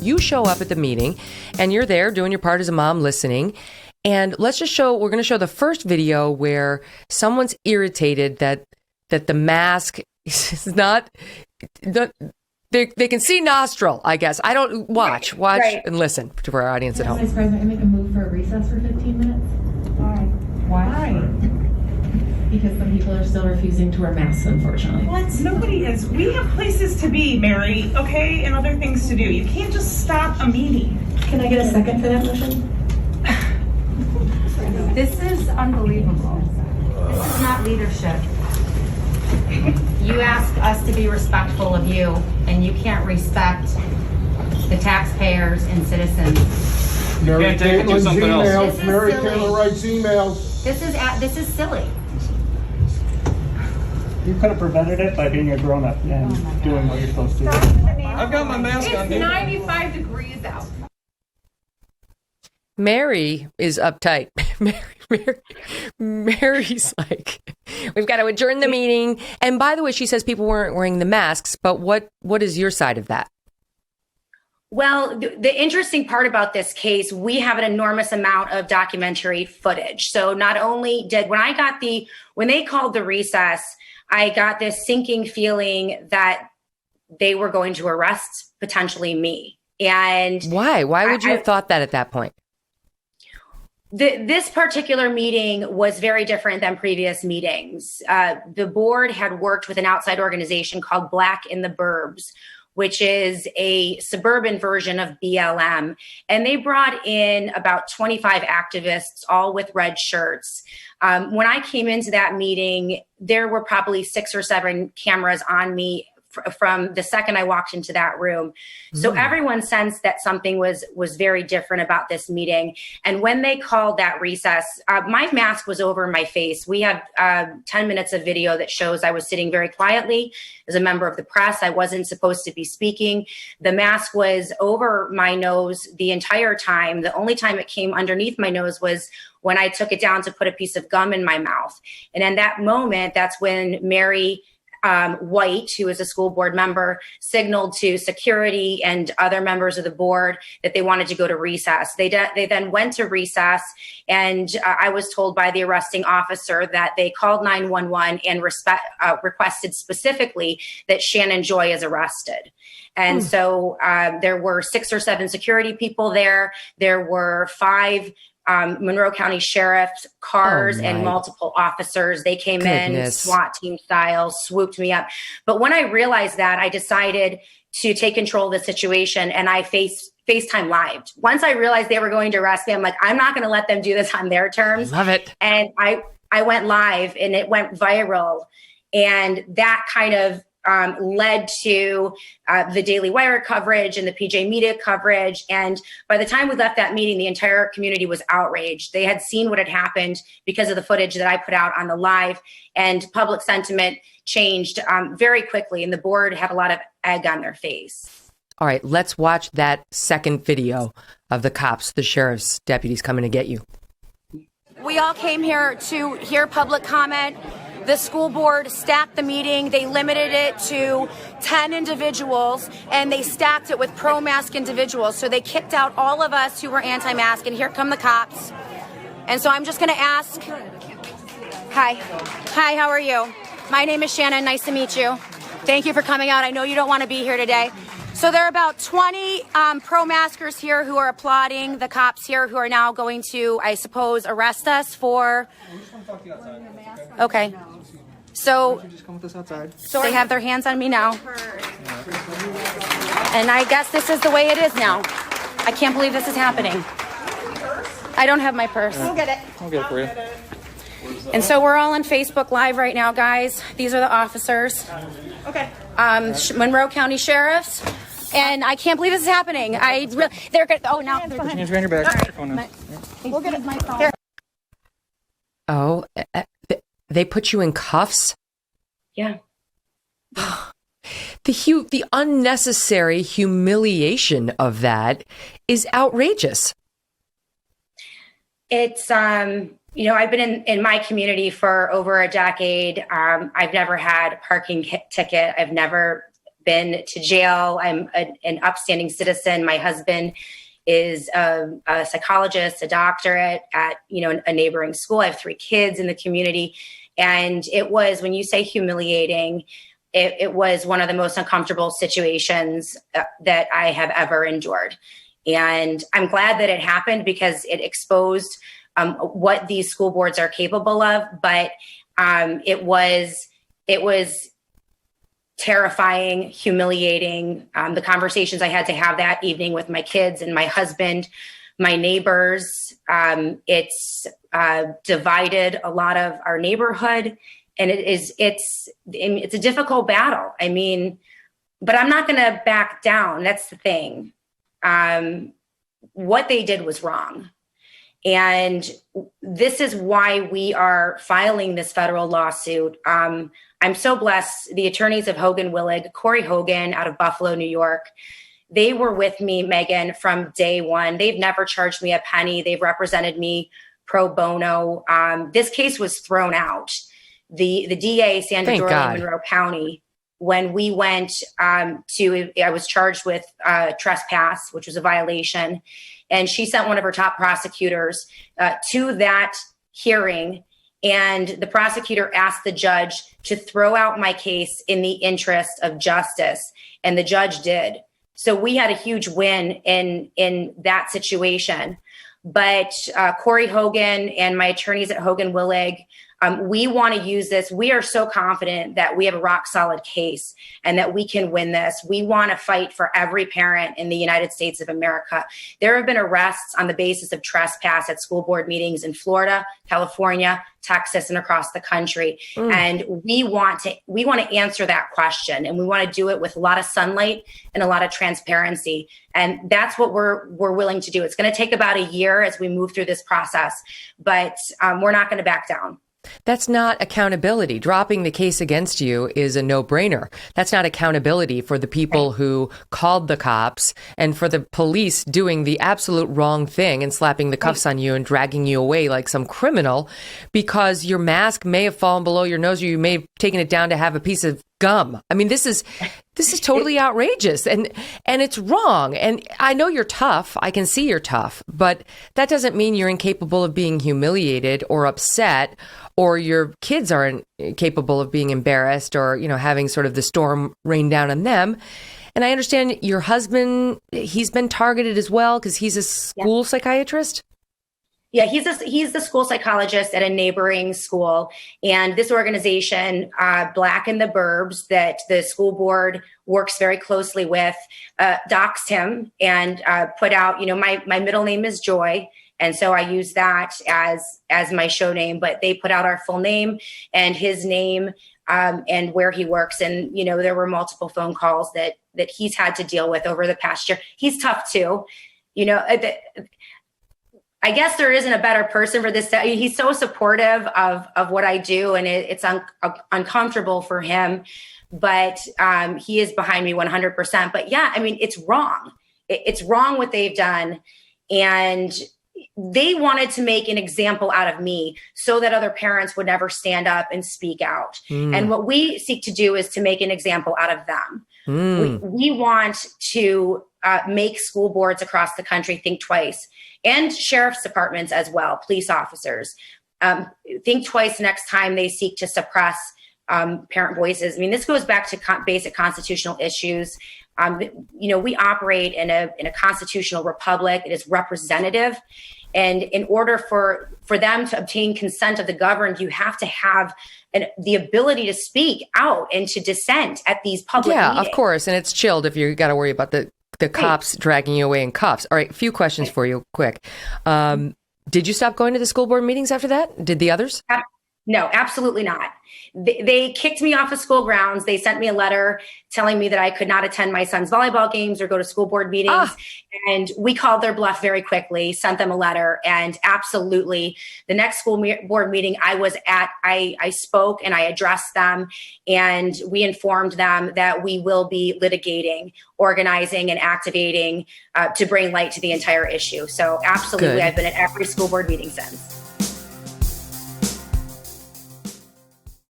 you show up at the meeting and you're there doing your part as a mom listening. And we're going to show the first video where someone's irritated that the mask is not, they can see nostril, I guess. I don't watch right. And listen to our audience at home. Vice President, I make a move for a recess for 15 minutes. Why? Because some people are still refusing to wear masks, unfortunately. What? Nobody is. We have places to be, Mary, okay, and other things to do. You can't just stop a meeting. Can I get a second for that motion? This is unbelievable. This is not leadership. You ask us to be respectful of you, and you can't respect the taxpayers and citizens. Mary Caitlin's emails. Mary silly. Caitlin writes emails. This is silly. You could have prevented it by being a grown-up and doing what you're supposed to do. I've got my mask on. It's 95 degrees out. Mary is uptight. Mary's like, we've got to adjourn the meeting. And by the way, she says people weren't wearing the masks, but what is your side of that? Well, the interesting part about this case, we have an enormous amount of documentary footage. So not only when they called the recess, I got this sinking feeling that they were going to arrest potentially me. And why? Why would you have thought that at that point? This particular meeting was very different than previous meetings. The board had worked with an outside organization called Black in the Burbs, which is a suburban version of BLM. And they brought in about 25 activists, all with red shirts. When I came into that meeting, there were probably 6 or 7 cameras on me from the second I walked into that room. So everyone sensed that something was very different about this meeting. And when they called that recess, my mask was over my face. We have 10 minutes of video that shows I was sitting very quietly as a member of the press. I wasn't supposed to be speaking. The mask was over my nose the entire time. The only time it came underneath my nose was when I took it down to put a piece of gum in my mouth. And in that moment, that's when Mary White, who is a school board member, signaled to security and other members of the board that they wanted to go to recess. They then went to recess, and I was told by the arresting officer that they called 911 and requested specifically that Shannon Joy is arrested. And so there were 6 or 7 security people there. There were 5 Monroe County Sheriff's cars and multiple officers. They came in SWAT team style, swooped me up. But when I realized that, I decided to take control of the situation, and I FaceTime live. Once I realized they were going to arrest me, I'm like, I'm not going to let them do this on their terms. Love it. And I went live, and it went viral. And that kind of led to the Daily Wire coverage and the PJ Media coverage. And by the time we left that meeting, the entire community was outraged. They had seen what had happened because of the footage that I put out on the live, and public sentiment changed very quickly. And the board had a lot of egg on their face. All right, let's watch that second video of the cops, the sheriff's deputies coming to get you. We all came here to hear public comment. The school board stacked the meeting. They limited it to 10 individuals, and they stacked it with pro-mask individuals. So they kicked out all of us who were anti-mask, and here come the cops. And so I'm just going to ask. Hi, how are you? My name is Shannon. Nice to meet you. Thank you for coming out. I know you don't want to be here today. So there are about 20 pro-maskers here who are applauding the cops here, who are now going to, I suppose, arrest us for. I just want to talk to you outside. Okay. So just come with us outside. they have their hands on me now. And I guess this is the way it is now. I can't believe this is happening. I don't have my purse. We'll get it. I'll get it for you. And so we're all on Facebook Live right now, guys. These are the officers. Okay. Monroe County Sheriffs. And I can't believe this is happening. They're good. Oh, now. Put your hands behind your back. All right. We'll get my phone. Oh, they put you in cuffs? Yeah. The unnecessary humiliation of that is outrageous. It's, I've been in my community for over a decade. I've never had a parking ticket. I've never been to jail. I'm an upstanding citizen. My husband is a psychologist, a doctor at a neighboring school. I have 3 kids in the community. And it was, when you say humiliating, it was one of the most uncomfortable situations that I have ever endured. And I'm glad that it happened because it exposed what these school boards are capable of. But it was terrifying, humiliating. The conversations I had to have that evening with my kids and my husband, my neighbors, it's divided a lot of our neighborhood, and it's a difficult battle. I mean, but I'm not going to back down. That's the thing. What they did was wrong. And this is why we are filing this federal lawsuit. I'm so blessed. The attorneys of Hogan Willig, Corey Hogan out of Buffalo, New York, they were with me, Megyn, from day one. They've never charged me a penny. They've represented me pro bono. This case was thrown out. The DA, Sandra Joy, Monroe County, when we went I was charged with trespass, which was a violation. And she sent one of her top prosecutors to that hearing. And the prosecutor asked the judge to throw out my case in the interest of justice. And the judge did. So we had a huge win in that situation. But Corey Hogan and my attorneys at Hogan Willig, we want to use this. We are so confident that we have a rock solid case and that we can win this. We want to fight for every parent in the United States of America. There have been arrests on the basis of trespass at school board meetings in Florida, California, Texas, and across the country. And we want to answer that question, and we want to do it with a lot of sunlight and a lot of transparency. And that's what we're willing to do. It's going to take about a year as we move through this process, but we're not going to back down. That's not accountability. Dropping the case against you is a no-brainer. That's not accountability for the people who called the cops and for the police doing the absolute wrong thing and slapping the cuffs on you and dragging you away like some criminal because your mask may have fallen below your nose or you may have taken it down to have a piece of gum. I mean, this is totally outrageous and it's wrong. And I know you're tough. I can see you're tough, but that doesn't mean you're incapable of being humiliated or upset, or your kids aren't capable of being embarrassed or, having sort of the storm rain down on them. And I understand your husband, he's been targeted as well because he's a school psychiatrist. Yeah, he's the school psychologist at a neighboring school. And this organization, Black in the Burbs, that the school board works very closely with, doxed him and put out, my middle name is Joy. And so I use that as my show name, but they put out our full name and his name and where he works. And, there were multiple phone calls that he's had to deal with over the past year. He's tough too. I guess there isn't a better person for this. He's so supportive of what I do, and it's uncomfortable for him, but he is behind me 100%. But yeah, I mean, it's wrong. It's wrong what they've done. And they wanted to make an example out of me so that other parents would never stand up and speak out. And what we seek to do is to make an example out of them. We want to make school boards across the country think twice, and sheriff's departments as well, police officers. Think twice next time they seek to suppress parent voices. I mean, this goes back to basic constitutional issues. We operate in a constitutional republic. It is representative. And in order for them to obtain consent of the governed, you have to have the ability to speak out and to dissent at these public meetings. Yeah, of course. And it's chilled if you got to worry about the cops dragging you away in cuffs. All right, a few questions for you, quick. Did you stop going to the school board meetings after that? Did the others? No, absolutely not. They kicked me off of school grounds. They sent me a letter telling me that I could not attend my son's volleyball games or go to school board meetings. And we called their bluff very quickly, sent them a letter. And absolutely, the next school board meeting I was at, I spoke and I addressed them. And we informed them that we will be litigating, organizing, and activating to bring light to the entire issue. So absolutely, I've been at every school board meeting since.